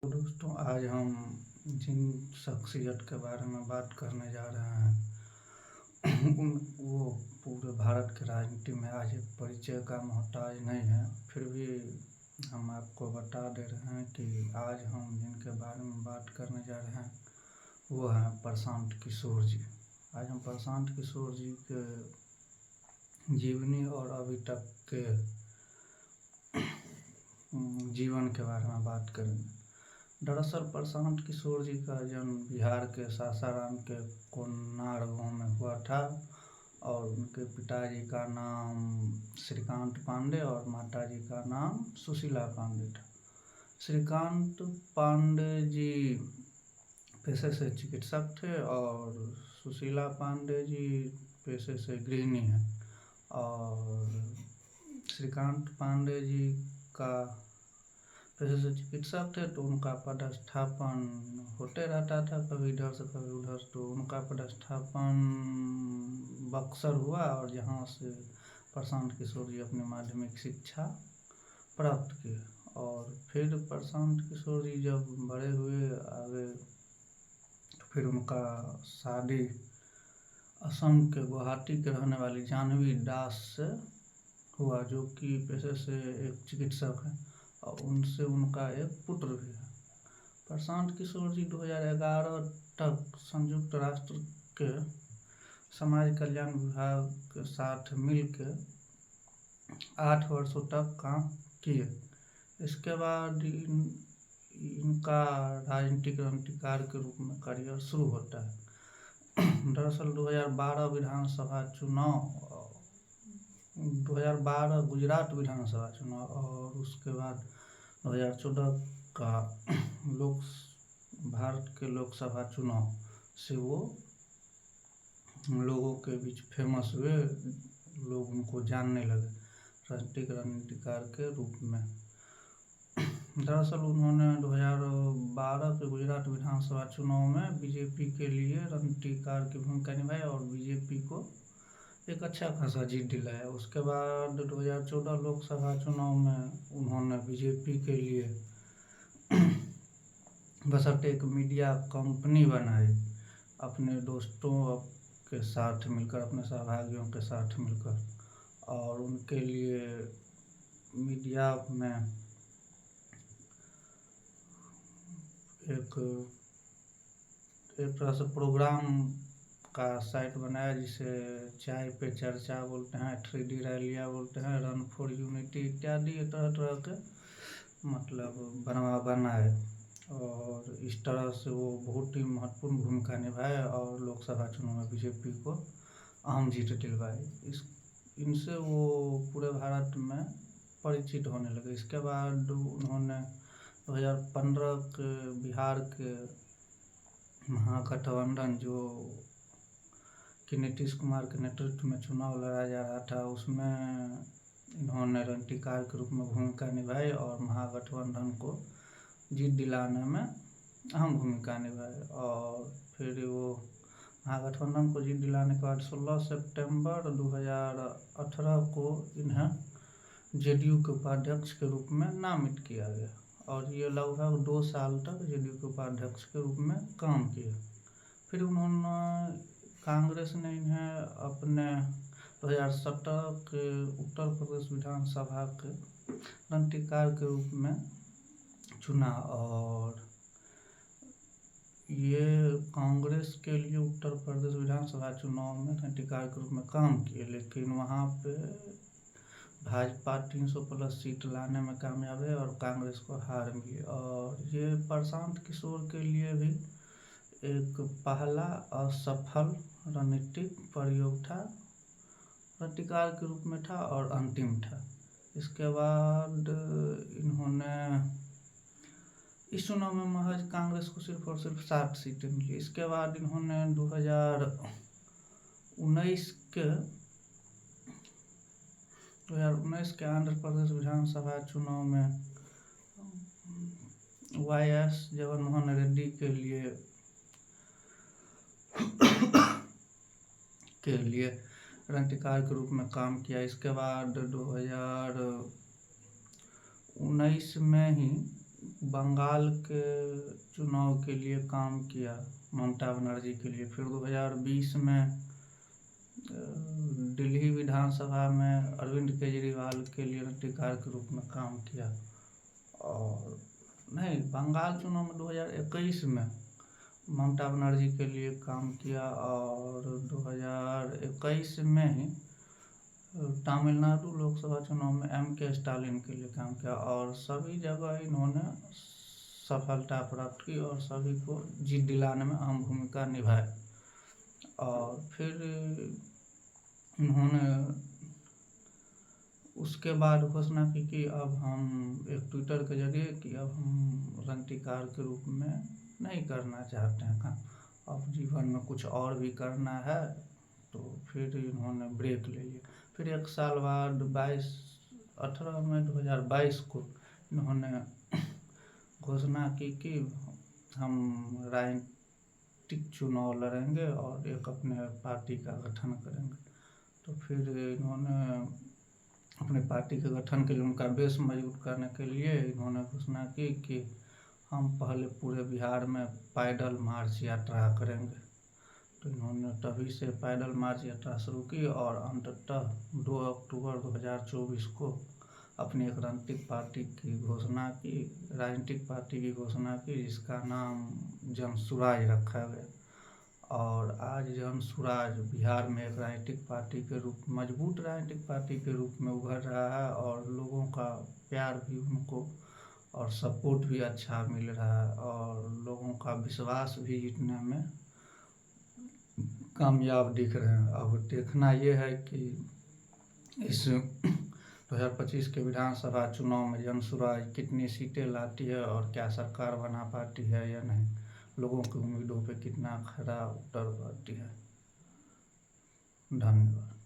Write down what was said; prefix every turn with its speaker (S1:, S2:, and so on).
S1: तो दोस्तों, आज हम जिन शख्सियत के बारे में बात करने जा रहे हैं वो पूरे भारत की राजनीति में आज एक परिचय का मोहताज नहीं है। फिर भी हम आपको बता दे रहे हैं कि आज हम जिनके बारे में बात करने जा रहे हैं वो हैं प्रशांत किशोर जी। आज हम प्रशांत किशोर जी के जीवनी और अभी तक के जीवन के बारे में बात करेंगे। दरअसल प्रशांत किशोर जी का जन्म बिहार के सासाराम के कोन्नार गाँव में हुआ था और उनके पिताजी का नाम श्रीकांत पांडे और माताजी का नाम सुशीला पांडे था। श्रीकांत पांडे जी पेशे से चिकित्सक थे और सुशीला पांडे जी पेशे से गृहिणी हैं। और श्रीकांत पांडे जी का पेशे से चिकित्सक थे तो उनका पदस्थापन होते रहता था, कभी इधर से कभी उधर। तो उनका पदस्थापन बक्सर हुआ और जहाँ से प्रशांत किशोर जी अपनी माध्यमिक शिक्षा प्राप्त की। और फिर प्रशांत किशोर जी जब बड़े हुए आगे तो फिर उनका शादी असम के गुवाहाटी के रहने वाली जाह्नवी दास से हुआ, जो कि पेशे से एक चिकित्सक है और उनसे उनका एक पुत्र भी है। प्रशांत किशोर जी 2011 तक संयुक्त राष्ट्र के समाज कल्याण विभाग के साथ मिलकर 8 वर्षों तक काम किए। इसके बाद इनका राजनीतिक क्रांतिकार के रूप में करियर शुरू होता है। दरअसल 2012 विधानसभा चुनाव 2012 गुजरात विधानसभा चुनाव और उसके बाद 2014 का भारत के लोकसभा चुनाव से वो लोगों के बीच फेमस हुए, लोग उनको जानने लगे राजनीतिक रणनीतिकार के रूप में। दरअसल उन्होंने 2012 के गुजरात विधानसभा चुनाव में बीजेपी के लिए रणनीतिकार की भूमिका निभाई और बीजेपी को एक अच्छा खासा जीत दिलाया। उसके बाद 2014 लोकसभा चुनाव में उन्होंने बीजेपी के लिए बशर्ते एक मीडिया कंपनी बनाई अपने दोस्तों के साथ मिलकर, अपने सहभागियों के साथ मिलकर, और उनके लिए मीडिया में एक तरह से प्रोग्राम का साइट बनाया जिसे चाय पे चर्चा बोलते हैं, 3D रैलियाँ बोलते हैं, रन फॉर यूनिटी इत्यादि तरह तरह के मतलब बनाए। और इस तरह से वो बहुत ही महत्वपूर्ण भूमिका निभाए और लोकसभा चुनाव में बीजेपी को अहम जीत दिलवाई। इनसे वो पूरे भारत में परिचित होने लगे। इसके बाद उन्होंने 2015 के बिहार के महागठबंधन जो कि नीतीश कुमार के नेतृत्व में चुनाव लड़ा जा रहा था, उसमें इन्होंने रणनीतिकार के रूप में भूमिका निभाई और महागठबंधन को जीत दिलाने में अहम भूमिका निभाई। और फिर वो महागठबंधन को जीत दिलाने के बाद 16 सितंबर 2018 को इन्हें जेडीयू के उपाध्यक्ष के रूप में नामित किया गया और ये लगभग 2 साल तक जेडीयू के उपाध्यक्ष के रूप में काम किया। फिर उन्होंने कांग्रेस ने इन्हें अपने 2017 के उत्तर प्रदेश विधानसभा के रणनीतिकार के रूप में चुना और ये कांग्रेस के लिए उत्तर प्रदेश विधानसभा चुनाव में रणनीतिकार के रूप में काम किए, लेकिन वहाँ पे भाजपा 300+ सीट लाने में कामयाब है और कांग्रेस को हार मिली। और ये प्रशांत किशोर के लिए भी एक पहला असफल रणनीतिक प्रयोग था, रणनीतिकार के रूप में था और अंतिम था। इसके बाद इन्होंने इस चुनाव में महज कांग्रेस को सिर्फ और सिर्फ 7 सीटें मिली। इसके बाद इन्होंने 2019 के आंध्र प्रदेश विधानसभा चुनाव में YS जगनमोहन रेड्डी के लिए रणनीतिकार के रूप में काम किया। इसके बाद 2019 में ही बंगाल के चुनाव के लिए काम किया ममता बनर्जी के लिए। फिर 2020 में दिल्ली विधानसभा में अरविंद केजरीवाल के लिए टीकार के रूप में काम किया। और नहीं, बंगाल चुनाव में 2021 में ममता बनर्जी के लिए काम किया, और 2021 में ही तमिलनाडु लोकसभा चुनाव में M.K. स्टालिन के लिए काम किया, और सभी जगह इन्होंने सफलता प्राप्त की और सभी को जीत दिलाने में अहम भूमिका निभाई। और फिर इन्होंने उसके बाद घोषणा की कि अब हम एक ट्विटर के जरिए कि अब हम रंगटीकार के रूप में नहीं करना चाहते हैं काम, अब जीवन में कुछ और भी करना है। तो फिर इन्होंने ब्रेक ले लिया। फिर एक साल बाद 18 मई 2022 को इन्होंने घोषणा की कि हम राजनीतिक चुनाव लड़ेंगे और एक अपने पार्टी का गठन करेंगे। तो फिर इन्होंने अपने पार्टी के गठन के लिए, उनका बेस मजबूत करने के लिए इन्होंने घोषणा की कि हम पहले पूरे बिहार में पैदल मार्च यात्रा करेंगे। तो इन्होंने तभी से पैदल मार्च यात्रा शुरू की और अंततः 2 अक्टूबर 2024 को अपनी एक राजनीतिक पार्टी की घोषणा की, राजनीतिक पार्टी की घोषणा की, जिसका नाम जन सुराज रखा गया। और आज जन सुराज बिहार में एक राजनीतिक पार्टी के रूप, मजबूत राजनीतिक पार्टी के रूप में उभर रहा है, और लोगों का प्यार भी उनको और सपोर्ट भी अच्छा मिल रहा है, और लोगों का विश्वास भी जीतने में कामयाब दिख रहे हैं। अब देखना ये है कि इस 2025 के विधानसभा चुनाव में जन सुराज कितनी सीटें लाती है और क्या सरकार बना पाती है या नहीं, लोगों की उम्मीदों पे कितना खरा उतर पाती है। धन्यवाद।